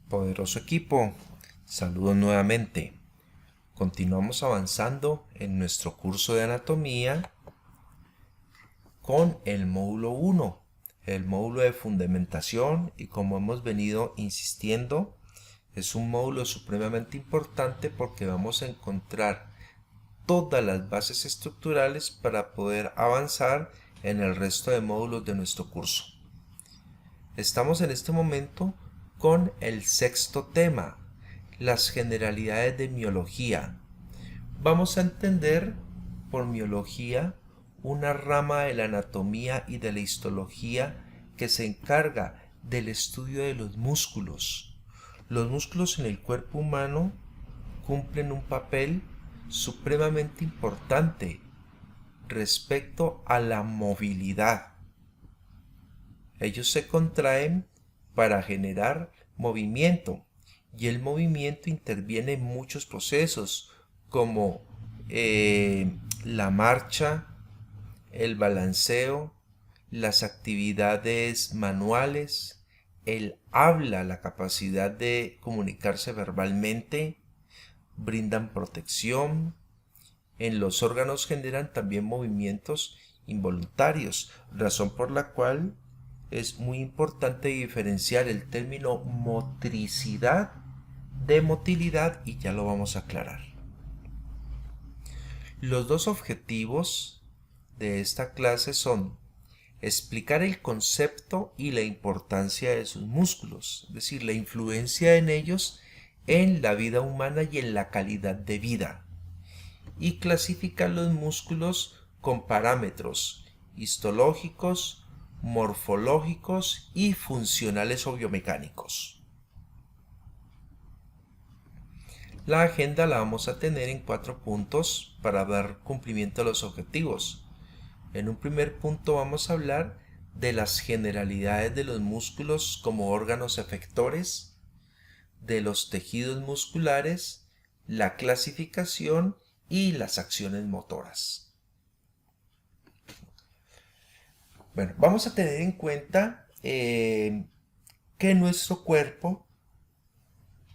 Poderoso equipo, saludos nuevamente. Continuamos avanzando en nuestro curso de anatomía con el módulo 1, el módulo de fundamentación, y como hemos venido insistiendo, es un módulo supremamente importante porque vamos a encontrar todas las bases estructurales para poder avanzar en el resto de módulos de nuestro curso. Estamos en este momento con el sexto tema, las generalidades de miología. Vamos a entender por miología una rama de la anatomía y de la histología que se encarga del estudio de los músculos. Los músculos en el cuerpo humano cumplen un papel supremamente importante respecto a la movilidad. Ellos se contraen para generar movimiento y el movimiento interviene en muchos procesos como la marcha, el balanceo, las actividades manuales, el habla, la capacidad de comunicarse verbalmente, brindan protección. En los órganos generan también movimientos involuntarios, razón por la cual es muy importante diferenciar el término motricidad de motilidad, y ya lo vamos a aclarar. Los dos objetivos de esta clase son explicar el concepto y la importancia de sus músculos, es decir, la influencia en ellos en la vida humana y en la calidad de vida, y clasificar los músculos con parámetros histológicos, morfológicos y funcionales o biomecánicos. La agenda la vamos a tener en 4 puntos para dar cumplimiento a los objetivos. En un primer punto vamos a hablar de las generalidades de los músculos como órganos efectores, de los tejidos musculares, la clasificación y las acciones motoras. Bueno, vamos a tener en cuenta que nuestro cuerpo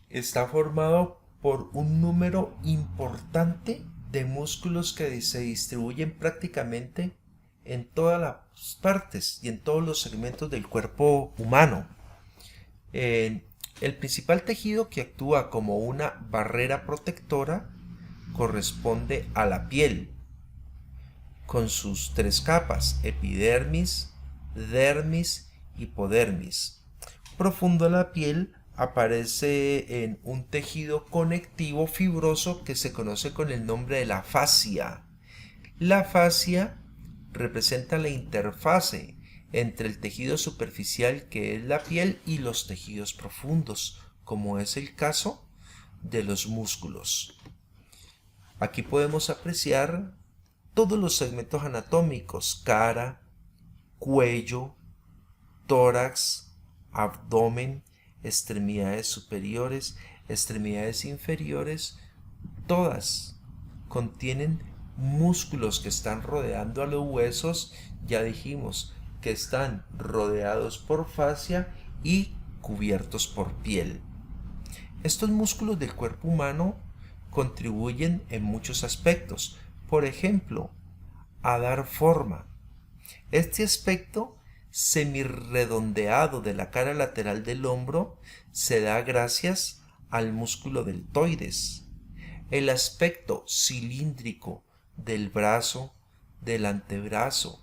está formado por un número importante de músculos que se distribuyen prácticamente en todas las partes y en todos los segmentos del cuerpo humano. El principal tejido que actúa como una barrera protectora corresponde a la piel, con sus 3 capas: epidermis, dermis, hipodermis. Profundo de la piel aparece en un tejido conectivo fibroso que se conoce con el nombre de la fascia. La fascia representa la interfase entre el tejido superficial, que es la piel, y los tejidos profundos, como es el caso de los músculos. Aquí podemos apreciar todos los segmentos anatómicos: cara, cuello, tórax, abdomen, extremidades superiores, extremidades inferiores. Todas contienen músculos que están rodeando a los huesos. Ya dijimos que están rodeados por fascia y cubiertos por piel. Estos músculos del cuerpo humano contribuyen en muchos aspectos. Por ejemplo, a dar forma. Este aspecto semirredondeado de la cara lateral del hombro se da gracias al músculo deltoides. El aspecto cilíndrico del brazo, del antebrazo,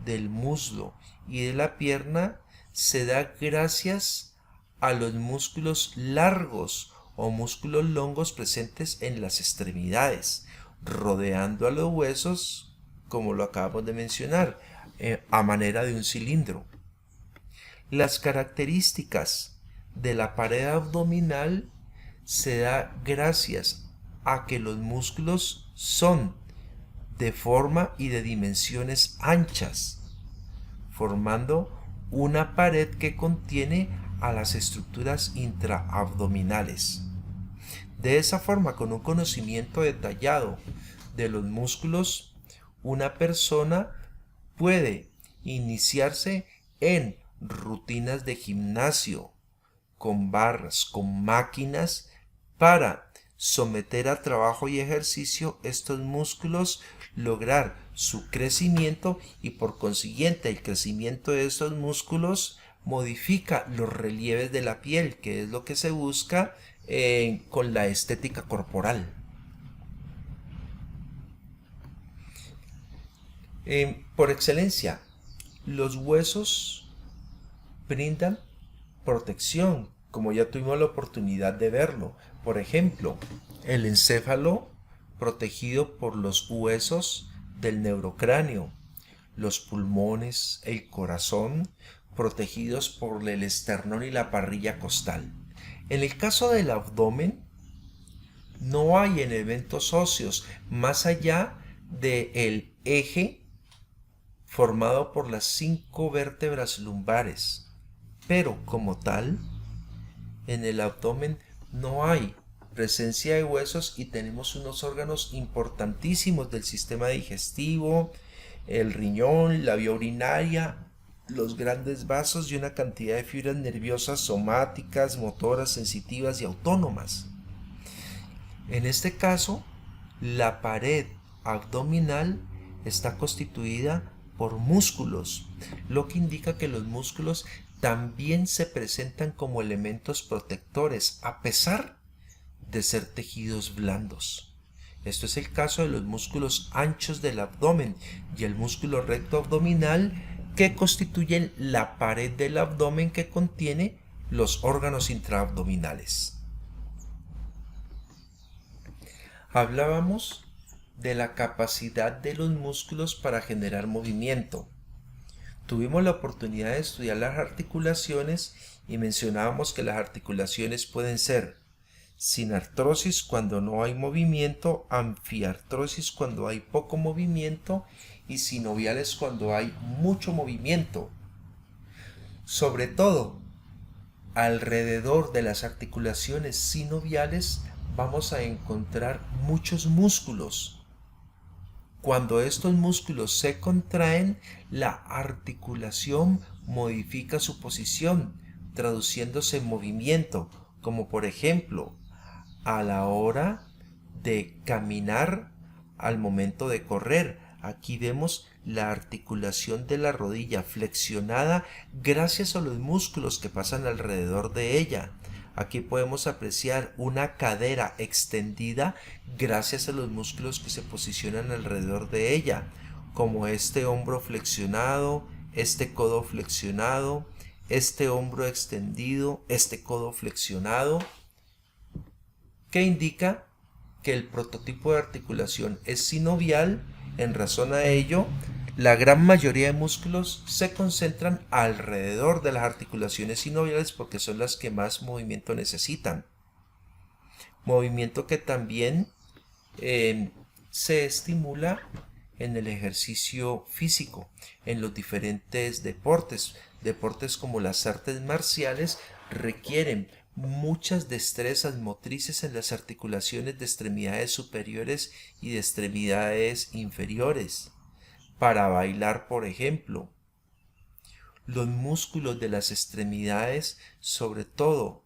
del muslo y de la pierna se da gracias a los músculos largos o músculos longos presentes en las extremidades, rodeando a los huesos, como lo acabamos de mencionar, a manera de un cilindro. Las características de la pared abdominal se da gracias a que los músculos son de forma y de dimensiones anchas, formando una pared que contiene a las estructuras intraabdominales. De esa forma, con un conocimiento detallado de los músculos, una persona puede iniciarse en rutinas de gimnasio, con barras, con máquinas, para someter a trabajo y ejercicio estos músculos, lograr su crecimiento y por consiguiente el crecimiento de estos músculos modifica los relieves de la piel, que es lo que se busca con la estética corporal. Por excelencia, los huesos brindan protección, como ya tuvimos la oportunidad de verlo. Por ejemplo, el encéfalo protegido por los huesos del neurocráneo, los pulmones, el corazón, protegidos por el esternón y la parrilla costal. En el caso del abdomen, no hay elementos óseos más allá del eje formado por las 5 vértebras lumbares, pero como tal, en el abdomen no hay presencia de huesos y tenemos unos órganos importantísimos del sistema digestivo, el riñón, la vía urinaria, los grandes vasos y una cantidad de fibras nerviosas somáticas, motoras, sensitivas y autónomas. En este caso, la pared abdominal está constituida por músculos, lo que indica que los músculos también se presentan como elementos protectores a pesar de ser tejidos blandos. Esto es el caso de los músculos anchos del abdomen y el músculo recto abdominal, que constituyen la pared del abdomen que contiene los órganos intraabdominales. Hablábamos de la capacidad de los músculos para generar movimiento. Tuvimos la oportunidad de estudiar las articulaciones y mencionábamos que las articulaciones pueden ser sinartrosis cuando no hay movimiento, anfiartrosis cuando hay poco movimiento y sinoviales cuando hay mucho movimiento. Sobre todo, alrededor de las articulaciones sinoviales vamos a encontrar muchos músculos. Cuando estos músculos se contraen, la articulación modifica su posición, traduciéndose en movimiento, como por ejemplo, a la hora de caminar, al momento de correr. Aquí vemos la articulación de la rodilla flexionada gracias a los músculos que pasan alrededor de ella. Aquí podemos apreciar una cadera extendida gracias a los músculos que se posicionan alrededor de ella, como este hombro flexionado, este codo flexionado, este hombro extendido, este codo flexionado, que indica que el prototipo de articulación es sinovial. En razón a ello, la gran mayoría de músculos se concentran alrededor de las articulaciones sinoviales porque son las que más movimiento necesitan. Movimiento que también se estimula en el ejercicio físico, en los diferentes deportes. Deportes como las artes marciales requieren muchas destrezas motrices en las articulaciones de extremidades superiores y de extremidades inferiores. Para bailar, por ejemplo, los músculos de las extremidades, sobre todo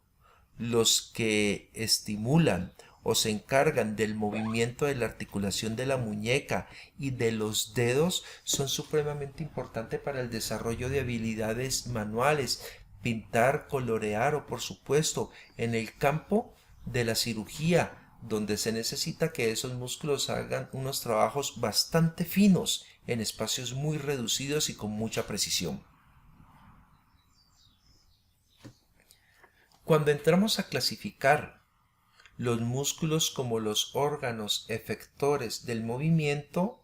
los que estimulan o se encargan del movimiento de la articulación de la muñeca y de los dedos, son supremamente importantes para el desarrollo de habilidades manuales, pintar, colorear o, por supuesto, en el campo de la cirugía, donde se necesita que esos músculos hagan unos trabajos bastante finos en espacios muy reducidos y con mucha precisión. Cuando entramos a clasificar los músculos como los órganos efectores del movimiento,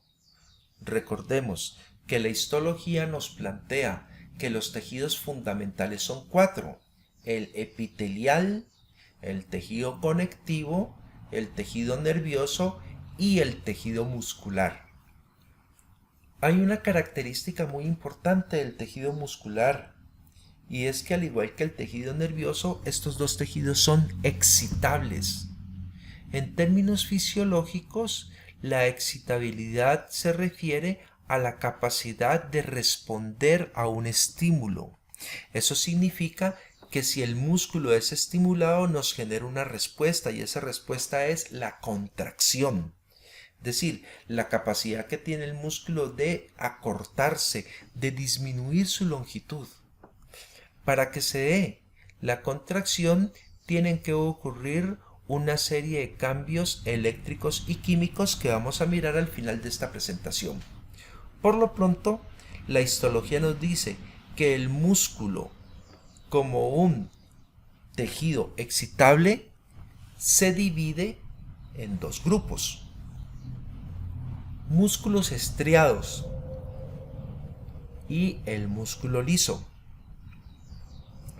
recordemos que la histología nos plantea que los tejidos fundamentales son 4: el epitelial, el tejido conectivo, el tejido nervioso y el tejido muscular. Hay una característica muy importante del tejido muscular, y es que al igual que el tejido nervioso, estos dos tejidos son excitables. En términos fisiológicos, la excitabilidad se refiere a la capacidad de responder a un estímulo. Eso significa que si el músculo es estimulado nos genera una respuesta y esa respuesta es la contracción. Es decir, la capacidad que tiene el músculo de acortarse, de disminuir su longitud. Para que se dé la contracción tienen que ocurrir una serie de cambios eléctricos y químicos que vamos a mirar al final de esta presentación. Por lo pronto, la histología nos dice que el músculo, como un tejido excitable, se divide en dos grupos. Músculos estriados y el músculo liso.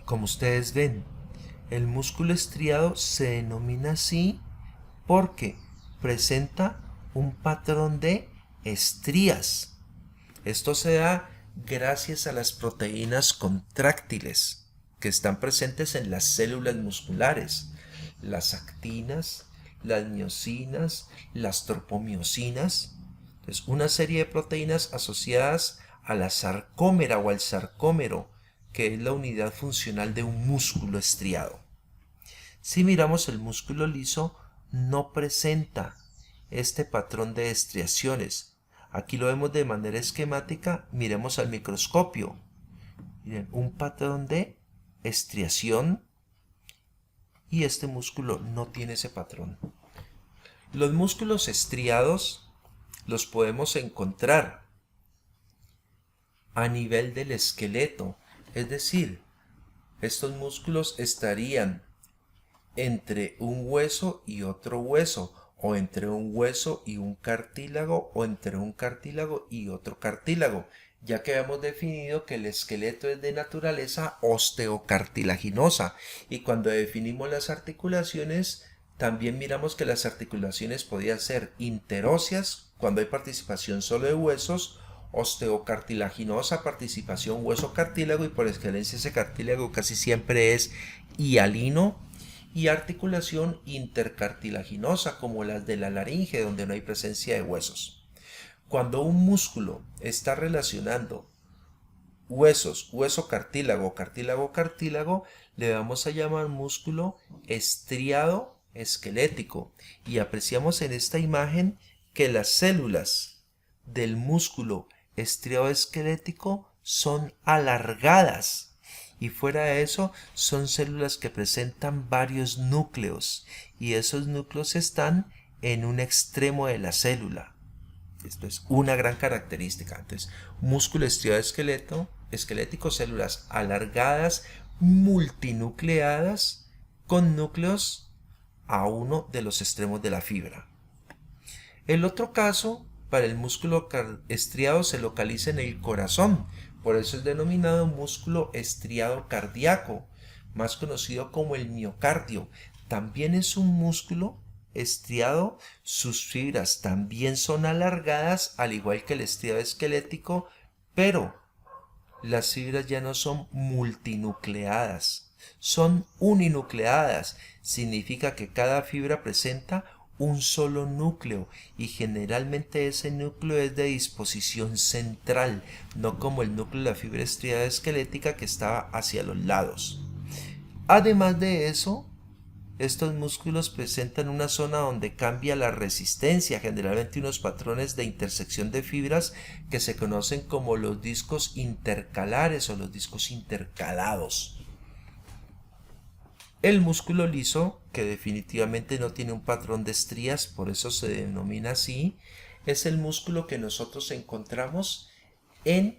Como ustedes ven, el músculo estriado se denomina así porque presenta un patrón de estrías. Esto se da gracias a las proteínas contráctiles que están presentes en las células musculares, las actinas, las miosinas, las tropomiosinas. Entonces, una serie de proteínas asociadas a la sarcómera o al sarcómero, que es la unidad funcional de un músculo estriado. Si miramos el músculo liso, no presenta este patrón de estriaciones. Aquí lo vemos de manera esquemática, miremos al microscopio. Miren, un patrón de estriación y este músculo no tiene ese patrón. Los músculos estriados los podemos encontrar a nivel del esqueleto, es decir, estos músculos estarían entre un hueso y otro hueso, o entre un hueso y un cartílago, o entre un cartílago y otro cartílago, ya que hemos definido que el esqueleto es de naturaleza osteocartilaginosa, y cuando definimos las articulaciones, también miramos que las articulaciones podían ser interóseas, cuando hay participación solo de huesos, osteocartilaginosa, participación hueso-cartílago, y por excelencia ese cartílago casi siempre es hialino, y articulación intercartilaginosa, como las de la laringe, donde no hay presencia de huesos. Cuando un músculo está relacionando huesos, hueso-cartílago, cartílago-cartílago, le vamos a llamar músculo estriado esquelético, y apreciamos en esta imagen que las células del músculo estriado esquelético son alargadas, y fuera de eso son células que presentan varios núcleos, y esos núcleos están en un extremo de la célula. Esto es una gran característica. Entonces, músculo estriado esquelético, células alargadas, multinucleadas, con núcleos a uno de los extremos de la fibra. El otro caso para el músculo estriado se localiza en el corazón, por eso es denominado músculo estriado cardíaco, más conocido como el miocardio. También es un músculo estriado, sus fibras también son alargadas, al igual que el estriado esquelético, pero las fibras ya no son multinucleadas, son uninucleadas. Significa que cada fibra presenta un solo núcleo, y generalmente ese núcleo es de disposición central, no como el núcleo de la fibra estriada esquelética que estaba hacia los lados. Además de eso, estos músculos presentan una zona donde cambia la resistencia, generalmente unos patrones de intersección de fibras que se conocen como los discos intercalares o los discos intercalados. El músculo liso, que definitivamente no tiene un patrón de estrías, por eso se denomina así, es el músculo que nosotros encontramos en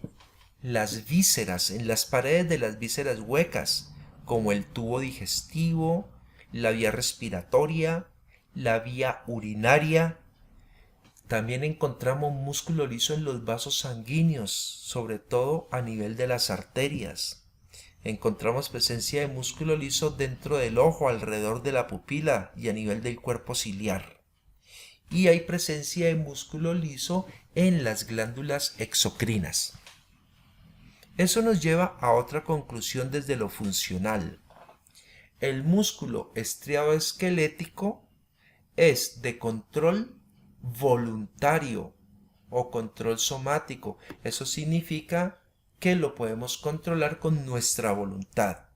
las vísceras, en las paredes de las vísceras huecas, como el tubo digestivo, la vía respiratoria, la vía urinaria. También encontramos músculo liso en los vasos sanguíneos, sobre todo a nivel de las arterias. Encontramos presencia de músculo liso dentro del ojo, alrededor de la pupila y a nivel del cuerpo ciliar. Y hay presencia de músculo liso en las glándulas exocrinas. Eso nos lleva a otra conclusión desde lo funcional. El músculo estriado esquelético es de control voluntario o control somático. Eso significa que lo podemos controlar con nuestra voluntad.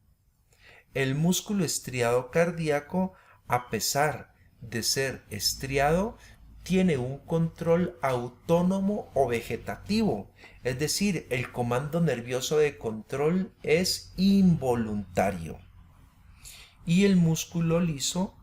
el músculo estriado cardíaco, a pesar de ser estriado, tiene un control autónomo o vegetativo, es decir, el comando nervioso de control es involuntario. Y el músculo liso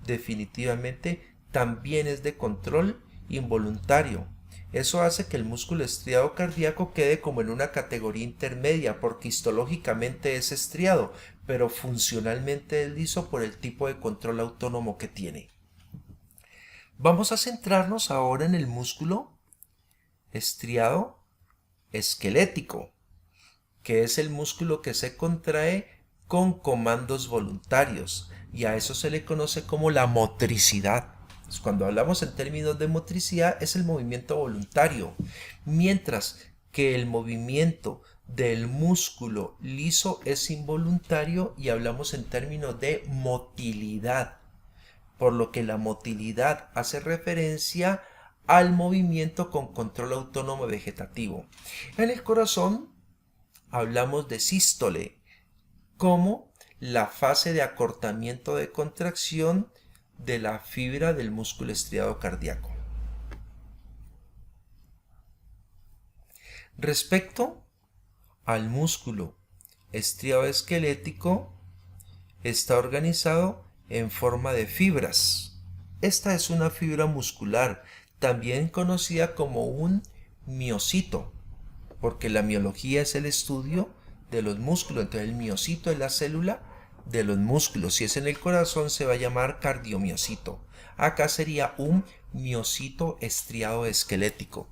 definitivamente también es de control involuntario. Eso hace que el músculo estriado cardíaco quede como en una categoría intermedia, porque histológicamente es estriado, pero funcionalmente es liso por el tipo de control autónomo que tiene. Vamos a centrarnos ahora en el músculo estriado esquelético, que es el músculo que se contrae con comandos voluntarios, y a eso se le conoce como la motricidad. Entonces, cuando hablamos en términos de motricidad es el movimiento voluntario, mientras que el movimiento del músculo liso es involuntario y hablamos en términos de motilidad, por lo que la motilidad hace referencia al movimiento con control autónomo vegetativo. En el corazón hablamos de sístole como la fase de acortamiento de contracción de la fibra del músculo estriado cardíaco. Respecto al músculo estriado esquelético, está organizado en forma de fibras. Esta es una fibra muscular, también conocida como un miocito, porque la miología es el estudio de los músculos. Entonces el miocito es la célula de los músculos. Si es en el corazón se va a llamar cardiomiocito. Acá sería un miocito estriado esquelético.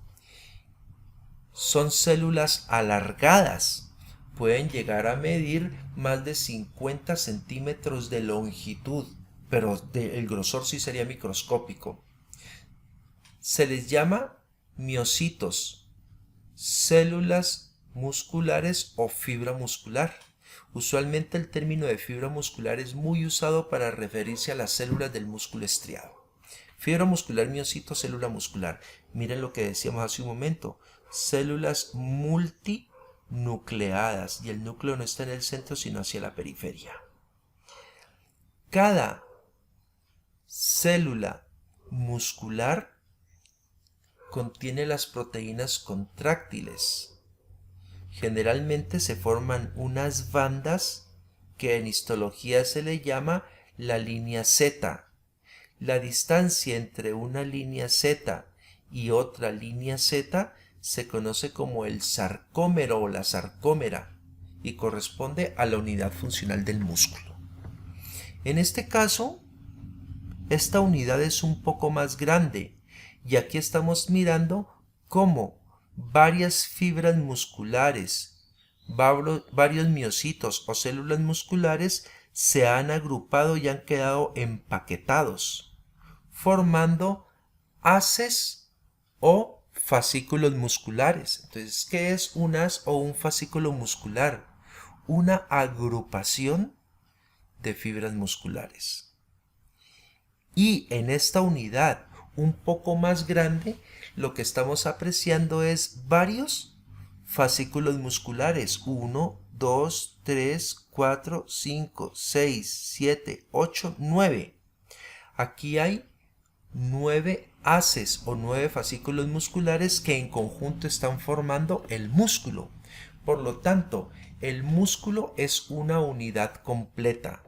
Son células alargadas. Pueden llegar a medir más de 50 centímetros de longitud, pero el grosor sí sería microscópico. Se les llama miocitos, células musculares o fibra muscular. Usualmente el término de fibra muscular es muy usado para referirse a las células del músculo estriado. Fibra muscular, miocito, célula muscular. Miren lo que decíamos hace un momento. Células multinucleadas, y el núcleo no está en el centro sino hacia la periferia. Cada célula muscular contiene las proteínas contráctiles. Generalmente se forman unas bandas que en histología se le llama la línea Z. La distancia entre una línea Z y otra línea Z se conoce como el sarcómero o la sarcómera y corresponde a la unidad funcional del músculo. En este caso, esta unidad es un poco más grande, y aquí estamos mirando cómo varias fibras musculares, varios miocitos o células musculares se han agrupado y han quedado empaquetados, formando haces o fascículos musculares. Entonces, ¿qué es un haz o un fascículo muscular? Una agrupación de fibras musculares. Y en esta unidad un poco más grande, lo que estamos apreciando es varios fascículos musculares. 1, 2, 3, 4, 5, 6, 7, 8, 9. Aquí hay 9 haces o 9 fascículos musculares que en conjunto están formando el músculo. Por lo tanto, el músculo es una unidad completa.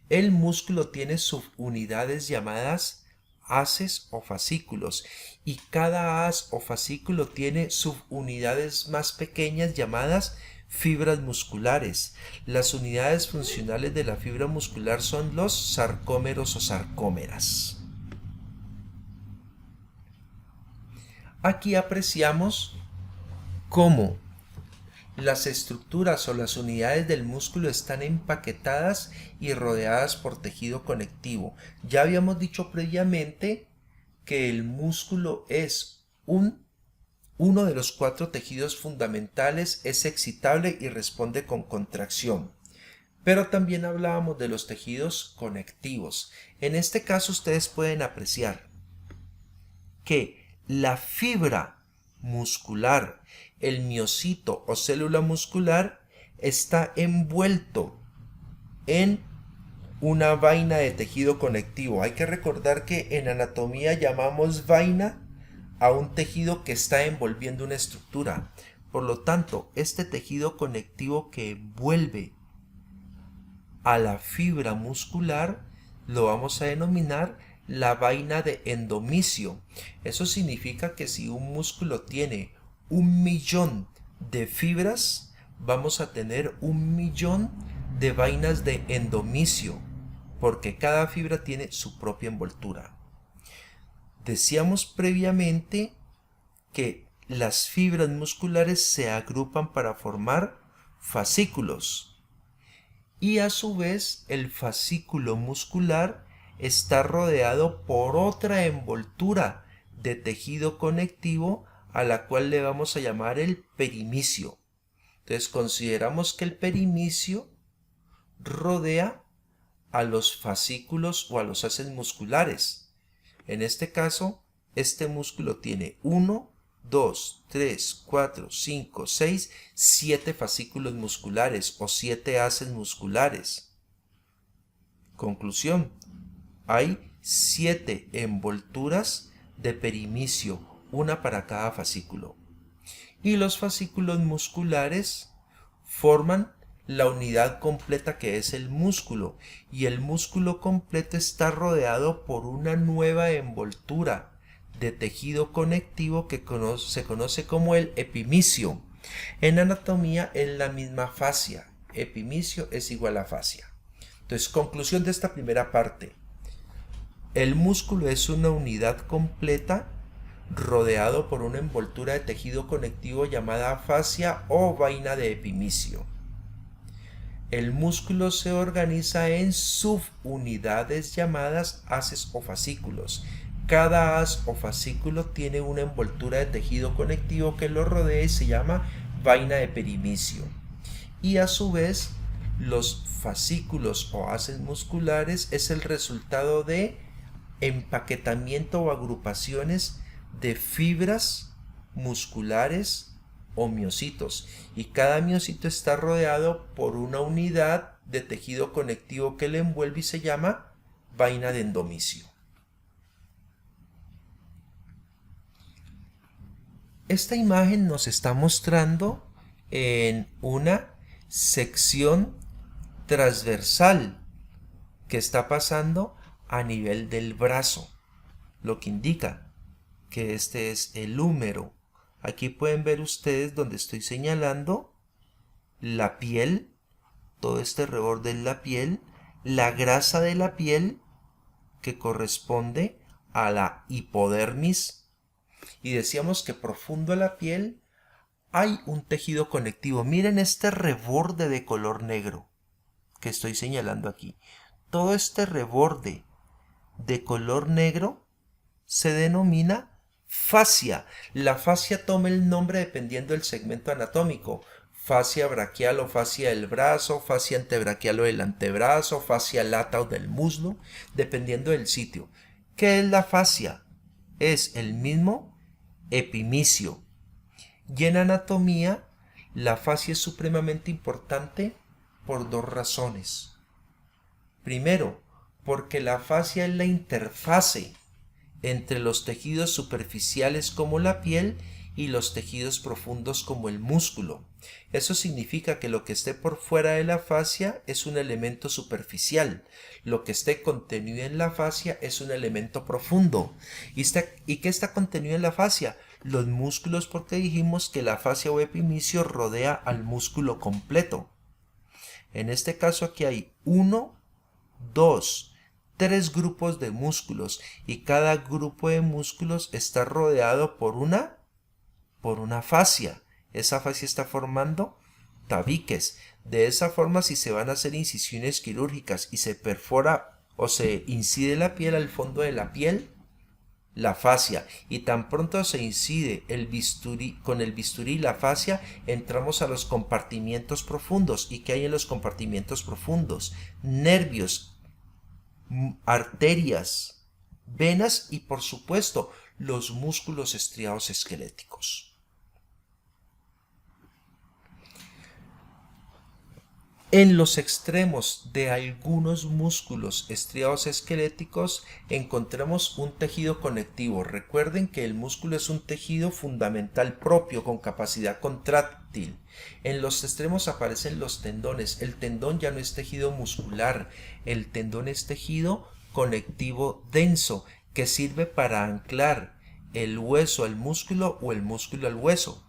El músculo tiene subunidades llamadas haces o fascículos, y cada haz o fascículo tiene subunidades más pequeñas llamadas fibras musculares. Las unidades funcionales de la fibra muscular son los sarcómeros o sarcómeras. Aquí apreciamos cómo las estructuras o las unidades del músculo están empaquetadas y rodeadas por tejido conectivo. Ya habíamos dicho previamente que el músculo es uno de los 4 tejidos fundamentales, es excitable y responde con contracción. Pero también hablábamos de los tejidos conectivos. En este caso ustedes pueden apreciar que la fibra muscular, el miocito o célula muscular, está envuelto en una vaina de tejido conectivo. Hay que recordar que en anatomía llamamos vaina a un tejido que está envolviendo una estructura. Por lo tanto, este tejido conectivo que envuelve a la fibra muscular lo vamos a denominar la vaina de endomisio. Eso significa que si un músculo tiene 1.000.000 de fibras, vamos a tener 1.000.000 de vainas de endomisio, porque cada fibra tiene su propia envoltura. Decíamos previamente que las fibras musculares se agrupan para formar fascículos y a su vez el fascículo muscular está rodeado por otra envoltura de tejido conectivo a la cual le vamos a llamar el perimicio. Entonces consideramos que el perimicio rodea a los fascículos o a los haces musculares. En este caso, este músculo tiene 1, 2, 3, 4, 5, 6, 7 fascículos musculares o 7 haces musculares. Conclusión, hay 7 envolturas de perimicio, una para cada fascículo. Y los fascículos musculares forman la unidad completa que es el músculo, y el músculo completo está rodeado por una nueva envoltura de tejido conectivo que se conoce como el epimicio. En anatomía es la misma fascia, epimicio es igual a fascia. Entonces, conclusión de esta primera parte: el músculo es una unidad completa rodeado por una envoltura de tejido conectivo llamada fascia o vaina de epimicio. El músculo se organiza en subunidades llamadas haces o fascículos. Cada haz o fascículo tiene una envoltura de tejido conectivo que lo rodea y se llama vaina de perimicio. Y a su vez, los fascículos o haces musculares es el resultado de empaquetamiento o agrupaciones de fibras musculares o miocitos, y cada miocito está rodeado por una unidad de tejido conectivo que le envuelve y se llama vaina de endomisio. Esta imagen nos está mostrando en una sección transversal que está pasando a nivel del brazo, lo que indica que este es el húmero. Aquí pueden ver ustedes donde estoy señalando la piel, todo este reborde en la piel, la grasa de la piel que corresponde a la hipodermis, y decíamos que profundo a la piel hay un tejido conectivo. Miren este reborde de color negro que estoy señalando aquí. Todo este reborde de color negro se denomina fascia. La fascia toma el nombre dependiendo del segmento anatómico: fascia braquial o fascia del brazo, fascia antebraquial o del antebrazo, fascia lata o del muslo, dependiendo del sitio. ¿Qué es la fascia? Es el mismo epimicio. Y en anatomía, la fascia es supremamente importante por dos razones. Primero, porque la fascia es la interfase entre los tejidos superficiales como la piel y los tejidos profundos como el músculo. Eso significa que lo que esté por fuera de la fascia es un elemento superficial, lo que esté contenido en la fascia es un elemento profundo. ¿Y qué está contenido en la fascia? Los músculos, porque dijimos que la fascia o epimicio rodea al músculo completo. En este caso aquí hay 1, 2, 3 grupos de músculos, y cada grupo de músculos está rodeado por una fascia. Esa fascia está formando tabiques. De esa forma, si se van a hacer incisiones quirúrgicas y se perfora o se incide la piel al fondo de la piel, la fascia, y tan pronto se incide con el bisturí la fascia, entramos a los compartimientos profundos. ¿Y qué hay en los compartimientos profundos? Nervios, arterias, venas y por supuesto los músculos estriados esqueléticos. En los extremos de algunos músculos estriados esqueléticos encontramos un tejido conectivo. Recuerden que el músculo es un tejido fundamental propio con capacidad contráctil. En los extremos aparecen los tendones. El tendón ya no es tejido muscular, el tendón es tejido conectivo denso que sirve para anclar el hueso al músculo o el músculo al hueso.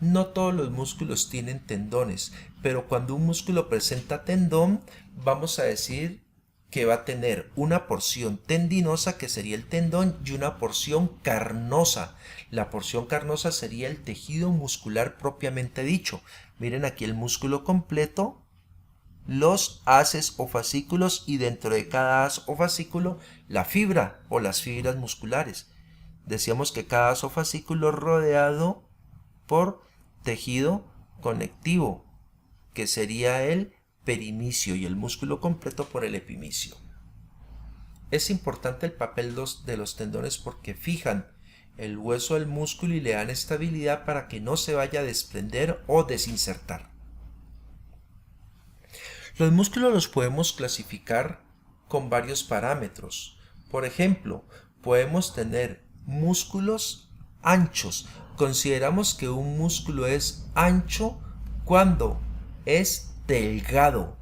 No todos los músculos tienen tendones, pero cuando un músculo presenta tendón, vamos a decir que va a tener una porción tendinosa, que sería el tendón, y una porción carnosa. La porción carnosa sería el tejido muscular propiamente dicho. Miren aquí el músculo completo, los haces o fascículos, y dentro de cada haz o fascículo la fibra o las fibras musculares. Decíamos que cada haz o fascículo rodeado por tejido conectivo, que sería el perimicio, y el músculo completo por el epimicio. Es importante el papel de los tendones porque fijan el hueso al músculo y le dan estabilidad para que no se vaya a desprender o desinsertar. Los músculos los podemos clasificar con varios parámetros. Por ejemplo, podemos tener músculos anchos. Consideramos que un músculo es ancho cuando es delgado,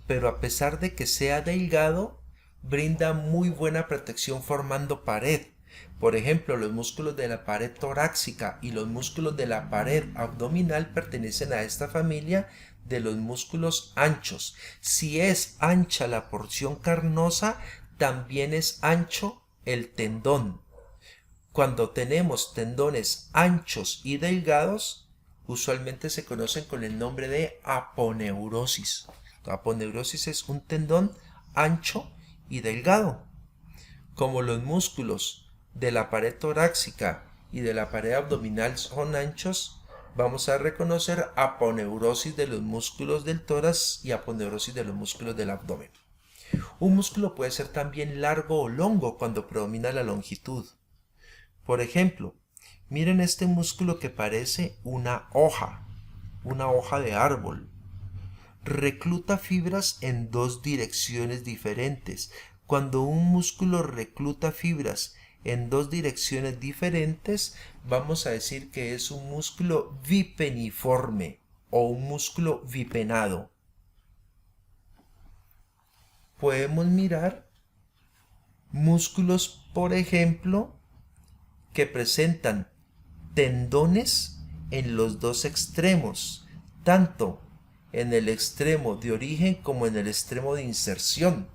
pero a pesar de que sea delgado, brinda muy buena protección formando pared. Por ejemplo, los músculos de la pared torácica y los músculos de la pared abdominal pertenecen a esta familia de los músculos anchos. Si es ancha la porción carnosa, también es ancho el tendón. Cuando tenemos tendones anchos y delgados, usualmente se conocen con el nombre de aponeurosis. La aponeurosis es un tendón ancho y delgado. Como los músculos de la pared torácica y de la pared abdominal son anchos, vamos a reconocer aponeurosis de los músculos del tórax y aponeurosis de los músculos del abdomen. Un músculo puede ser también largo o longo cuando predomina la longitud. Por ejemplo, miren este músculo que parece una hoja de árbol. Recluta fibras en dos direcciones diferentes. Cuando un músculo recluta fibras en dos direcciones diferentes, vamos a decir que es un músculo bipeniforme o un músculo bipenado. Podemos mirar músculos, por ejemplo, que presentan tendones en los dos extremos, tanto en el extremo de origen como en el extremo de inserción.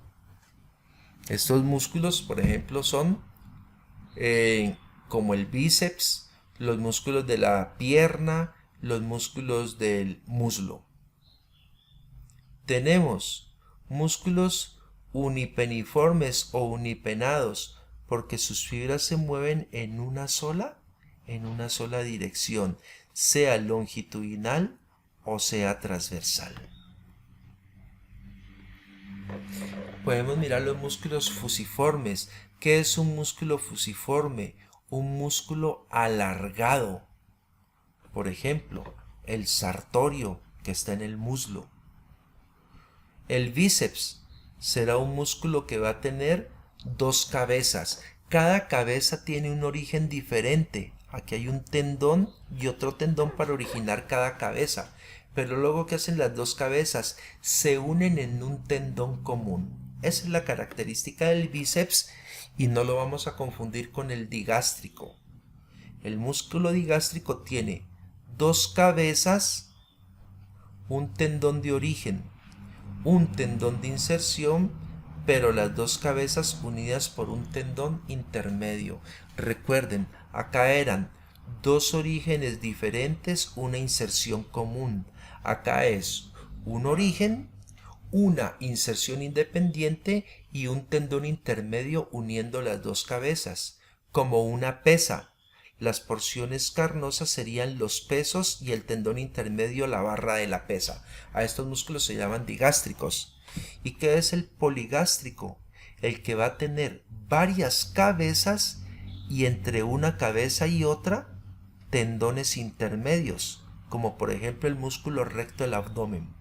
Estos músculos, por ejemplo, son como el bíceps, los músculos de la pierna, los músculos del muslo. Tenemos músculos unipeniformes o unipenados porque sus fibras se mueven en una sola dirección, sea longitudinal o sea transversal. Podemos mirar los músculos fusiformes. ¿Qué es un músculo fusiforme? Un músculo alargado. Por ejemplo, el sartorio que está en el muslo. El bíceps será un músculo que va a tener dos cabezas. Cada cabeza tiene un origen diferente. Aquí hay un tendón y otro tendón para originar cada cabeza. Pero luego, ¿qué hacen las dos cabezas? Se unen en un tendón común. Esa es la característica del bíceps y no lo vamos a confundir con el digástrico. El músculo digástrico tiene dos cabezas, un tendón de origen, un tendón de inserción, pero las dos cabezas unidas por un tendón intermedio. Recuerden, acá eran dos orígenes diferentes, una inserción común. Acá es un origen, una inserción independiente y un tendón intermedio uniendo las dos cabezas, como una pesa. Las porciones carnosas serían los pesos y el tendón intermedio la barra de la pesa. A estos músculos se llaman digástricos. ¿Y qué es el poligástrico? El que va a tener varias cabezas y entre una cabeza y otra tendones intermedios, como por ejemplo el músculo recto del abdomen.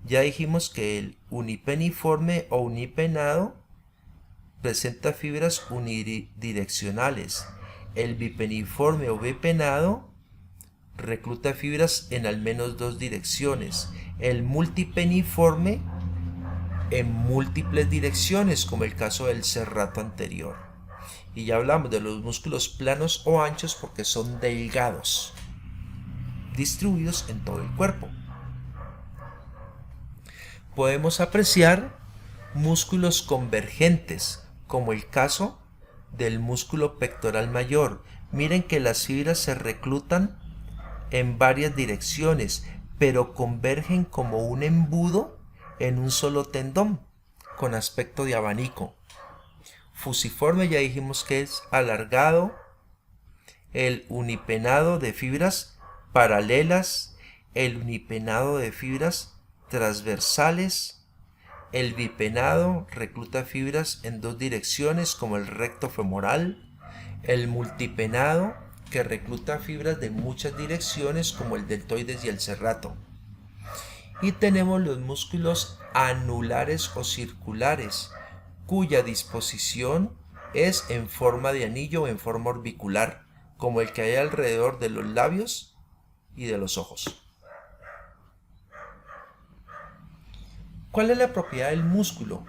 Ya dijimos que el unipeniforme o unipennado presenta fibras unidireccionales. El bipeniforme o bipennado recluta fibras en al menos dos direcciones. El multipeniforme en múltiples direcciones, como el caso del serrato anterior. Y ya hablamos de los músculos planos o anchos porque son delgados, distribuidos en todo el cuerpo. Podemos apreciar músculos convergentes, como el caso del músculo pectoral mayor. Miren que las fibras se reclutan en varias direcciones, pero convergen como un embudo en un solo tendón, con aspecto de abanico. Fusiforme ya dijimos que es alargado. El unipennado de fibras paralelas, el unipennado de fibras transversales. El bipennado recluta fibras en dos direcciones, como el recto femoral. El multipennado, que recluta fibras de muchas direcciones, como el deltoides y el serrato. Y tenemos los músculos anulares o circulares, cuya disposición es en forma de anillo o en forma orbicular, como el que hay alrededor de los labios y de los ojos. ¿Cuál es la propiedad del músculo?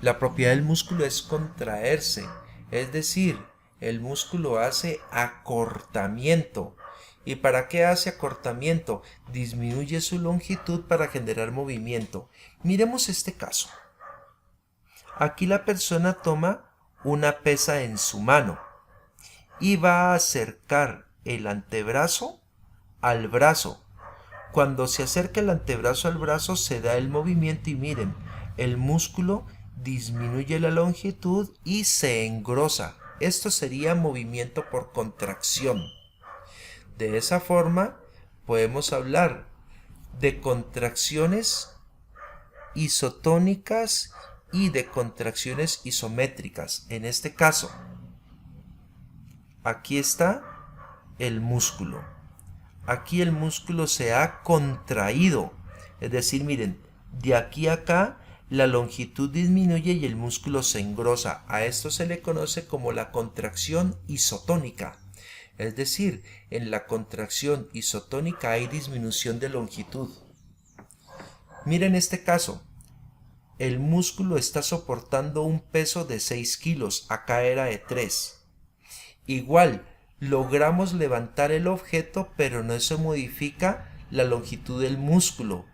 La propiedad del músculo es contraerse, es decir, el músculo hace acortamiento. ¿Y para qué hace acortamiento? Disminuye su longitud para generar movimiento. Miremos este caso. Aquí la persona toma una pesa en su mano y va a acercar el antebrazo al brazo. Cuando se acerca el antebrazo al brazo se da el movimiento y miren, el músculo disminuye la longitud y se engrosa. Esto sería movimiento por contracción. De esa forma podemos hablar de contracciones isotónicas y de contracciones isométricas. En este caso, aquí está el músculo. Aquí el músculo se ha contraído. Es decir, miren, de aquí a acá la longitud disminuye y el músculo se engrosa. A esto se le conoce como la contracción isotónica. Es decir, en la contracción isotónica hay disminución de longitud. Miren este caso. El músculo está soportando un peso de 6 kilos, acá era de 3. Igual, logramos levantar el objeto, pero no se modifica la longitud del músculo.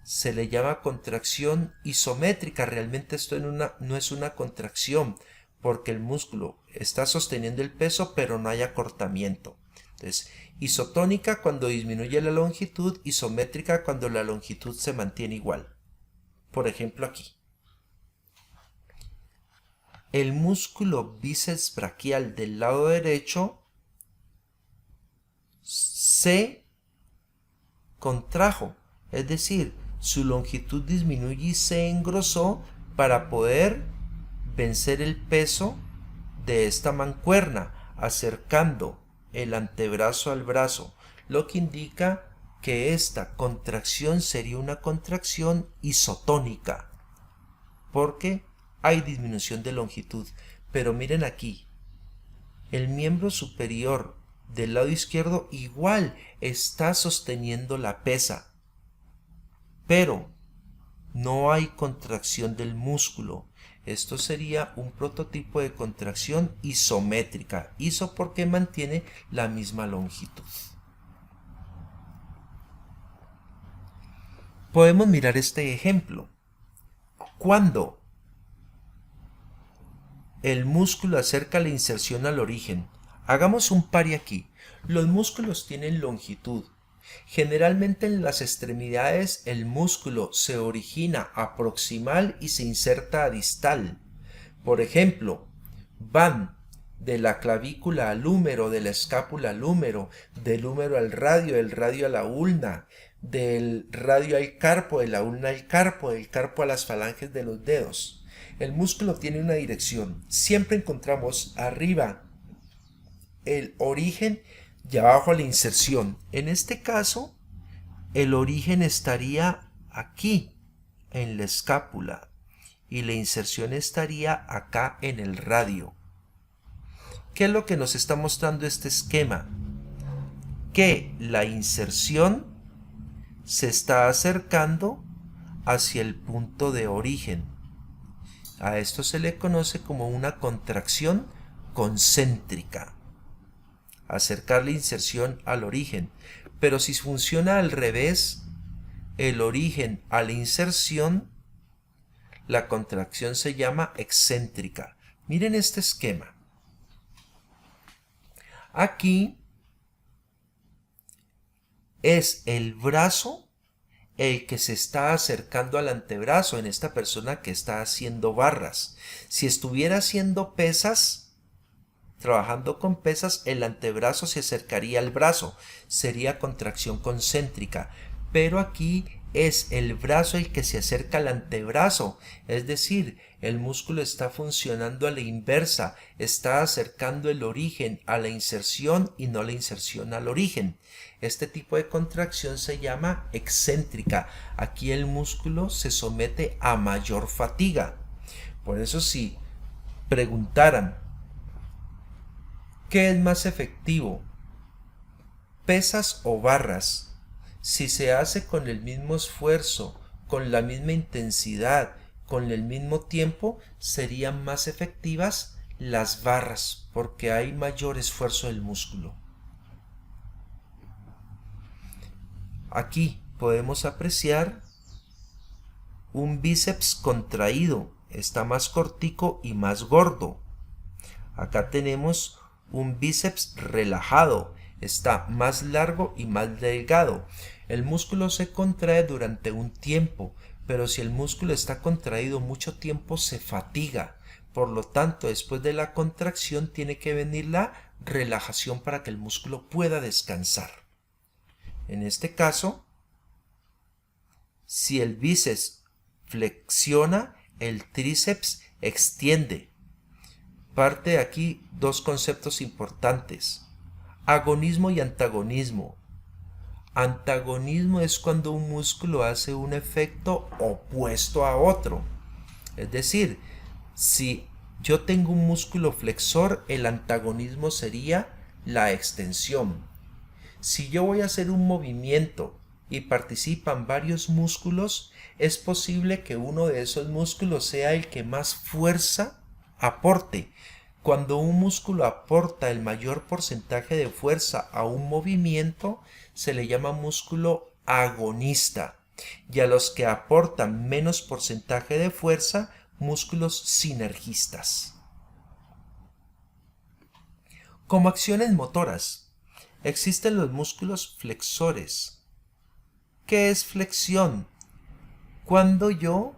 Se le llama contracción isométrica. Realmente esto no es una contracción, porque el músculo está sosteniendo el peso, pero no hay acortamiento. Entonces, isotónica cuando disminuye la longitud, isométrica cuando la longitud se mantiene igual. Por ejemplo, aquí. El músculo bíceps braquial del lado derecho se contrajo, es decir, su longitud disminuyó y se engrosó para poder vencer el peso de esta mancuerna, acercando el antebrazo al brazo, lo que indica que esta contracción sería una contracción isotónica, porque hay disminución de longitud. Pero miren aquí, el miembro superior del lado izquierdo igual está sosteniendo la pesa, pero no hay contracción del músculo. Esto sería un prototipo de contracción isométrica. Iso porque mantiene la misma longitud. Podemos mirar este ejemplo. Cuando el músculo acerca la inserción al origen, hagamos un pari aquí. Los músculos tienen longitud. Generalmente en las extremidades el músculo se origina a proximal y se inserta a distal. Por ejemplo, van de la clavícula al húmero, de la escápula al húmero, del húmero al radio, del radio a la ulna, del radio al carpo, de la ulna al carpo, del carpo a las falanges de los dedos. El músculo tiene una dirección. Siempre encontramos arriba el origen y abajo la inserción. En este caso, el origen estaría aquí en la escápula y la inserción estaría acá en el radio. ¿Qué es lo que nos está mostrando este esquema? Que la inserción se está acercando hacia el punto de origen. A esto se le conoce como una contracción concéntrica. Acercar la inserción al origen. Pero si funciona al revés, el origen a la inserción, la contracción se llama excéntrica. Miren este esquema. Aquí es el brazo el que se está acercando al antebrazo en esta persona que está haciendo barras. Si estuviera haciendo pesas, trabajando con pesas, el antebrazo se acercaría al brazo, sería contracción concéntrica, pero aquí es el brazo el que se acerca al antebrazo, es decir, el músculo está funcionando a la inversa, está acercando el origen a la inserción y no la inserción al origen. Este tipo de contracción se llama excéntrica. Aquí el músculo se somete a mayor fatiga. Por eso si preguntaran, ¿qué es más efectivo? ¿Pesas o barras? Si se hace con el mismo esfuerzo, con la misma intensidad, con el mismo tiempo, serían más efectivas las barras porque hay mayor esfuerzo del músculo. Aquí podemos apreciar un bíceps contraído, está más cortico y más gordo. Acá tenemos un bíceps relajado, está más largo y más delgado. El músculo se contrae durante un tiempo, pero si el músculo está contraído mucho tiempo se fatiga. Por lo tanto, después de la contracción tiene que venir la relajación para que el músculo pueda descansar. En este caso, si el bíceps flexiona, el tríceps extiende. Parte de aquí dos conceptos importantes: agonismo y antagonismo. Antagonismo es cuando un músculo hace un efecto opuesto a otro. Es decir, si yo tengo un músculo flexor, el antagonismo sería la extensión. Si yo voy a hacer un movimiento y participan varios músculos, es posible que uno de esos músculos sea el que más fuerza aporte. Cuando un músculo aporta el mayor porcentaje de fuerza a un movimiento, se le llama músculo agonista. Y a los que aportan menos porcentaje de fuerza, músculos sinergistas. Como acciones motoras, existen los músculos flexores. ¿Qué es flexión? Cuando yo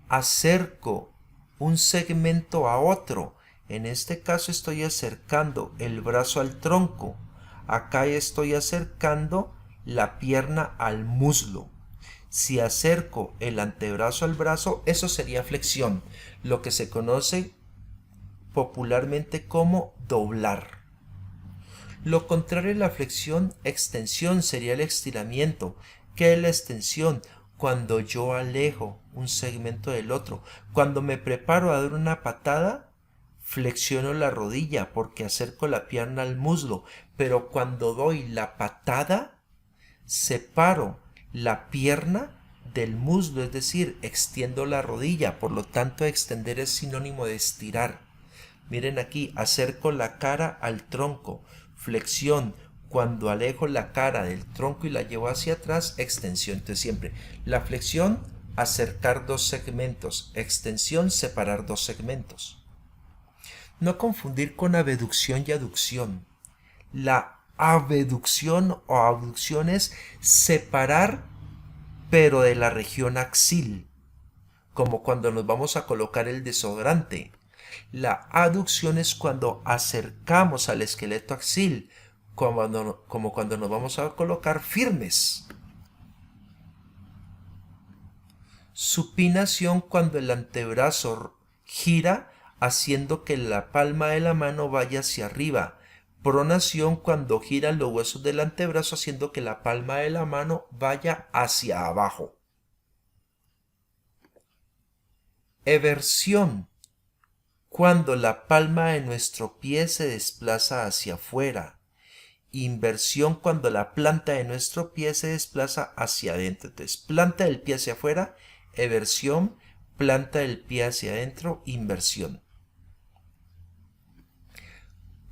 acerco un segmento a otro. En este caso estoy acercando el brazo al tronco. Acá estoy acercando la pierna al muslo. Si acerco el antebrazo al brazo, eso sería flexión, lo que se conoce popularmente como doblar. Lo contrario a la flexión, extensión, sería el estiramiento. ¿Qué es la extensión? Cuando yo alejo un segmento del otro. Cuando me preparo a dar una patada, flexiono la rodilla porque acerco la pierna al muslo, pero cuando doy la patada, separo la pierna del muslo, es decir, extiendo la rodilla. Por lo tanto, extender es sinónimo de estirar. Miren aquí, acerco la cara al tronco, flexión. Cuando alejo la cara del tronco y la llevo hacia atrás, extensión. Entonces siempre la flexión, acercar dos segmentos, extensión, separar dos segmentos. No confundir con abducción y aducción. La abducción o abducción es separar, pero de la región axil, como cuando nos vamos a colocar el desodorante. La aducción es cuando acercamos al esqueleto axil, como cuando nos vamos a colocar firmes. Supinación, cuando el antebrazo gira haciendo que la palma de la mano vaya hacia arriba. Pronación, cuando giran los huesos del antebrazo haciendo que la palma de la mano vaya hacia abajo. Eversión, cuando la palma de nuestro pie se desplaza hacia afuera. Inversión, cuando la planta de nuestro pie se desplaza hacia adentro. Entonces, planta del pie hacia afuera, eversión, planta del pie hacia adentro, inversión.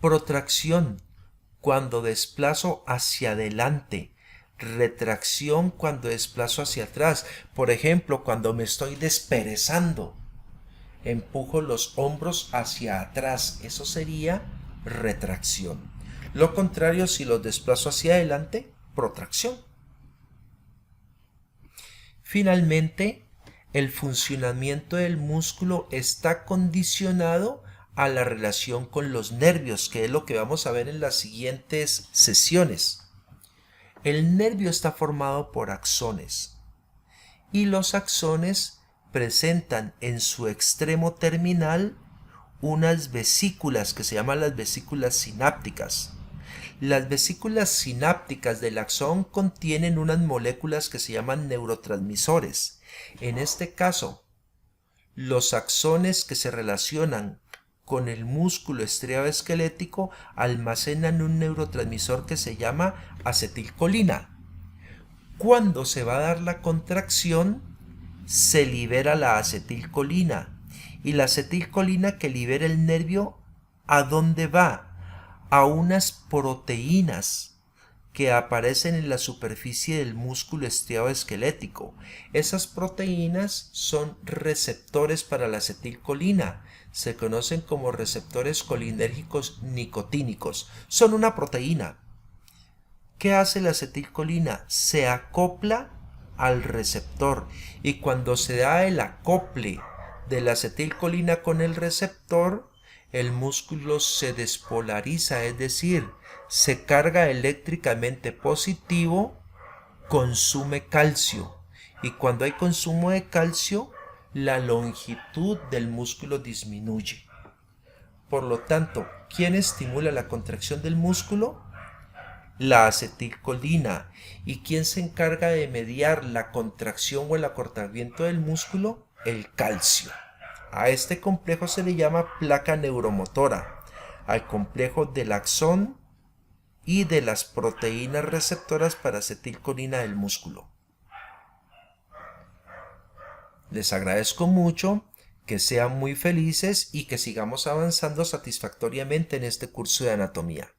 Protracción, cuando desplazo hacia adelante. Retracción, cuando desplazo hacia atrás. Por ejemplo, cuando me estoy desperezando, empujo los hombros hacia atrás. Eso sería retracción. Lo contrario, si los desplazo hacia adelante, protracción. Finalmente, el funcionamiento del músculo está condicionado a la relación con los nervios, que es lo que vamos a ver en las siguientes sesiones. El nervio está formado por axones y los axones presentan en su extremo terminal unas vesículas que se llaman las vesículas sinápticas. Las vesículas sinápticas del axón contienen unas moléculas que se llaman neurotransmisores. En este caso, los axones que se relacionan con el músculo estriado-esquelético almacenan un neurotransmisor que se llama acetilcolina. Cuando se va a dar la contracción, se libera la acetilcolina. Y la acetilcolina que libera el nervio, ¿a dónde va? A unas proteínas que aparecen en la superficie del músculo estriado-esquelético. Esas proteínas son receptores para la acetilcolina. Se conocen como receptores colinérgicos nicotínicos. Son una proteína. ¿Qué hace la acetilcolina? Se acopla al receptor, y cuando se da el acople de la acetilcolina con el receptor, el músculo se despolariza, es decir, se carga eléctricamente positivo, consume calcio, y cuando hay consumo de calcio, la longitud del músculo disminuye. Por lo tanto, ¿quién estimula la contracción del músculo? La acetilcolina. ¿Y quién se encarga de mediar la contracción o el acortamiento del músculo? El calcio. A este complejo se le llama placa neuromotora, al complejo del axón y de las proteínas receptoras para acetilcolina del músculo. Les agradezco mucho, que sean muy felices y que sigamos avanzando satisfactoriamente en este curso de anatomía.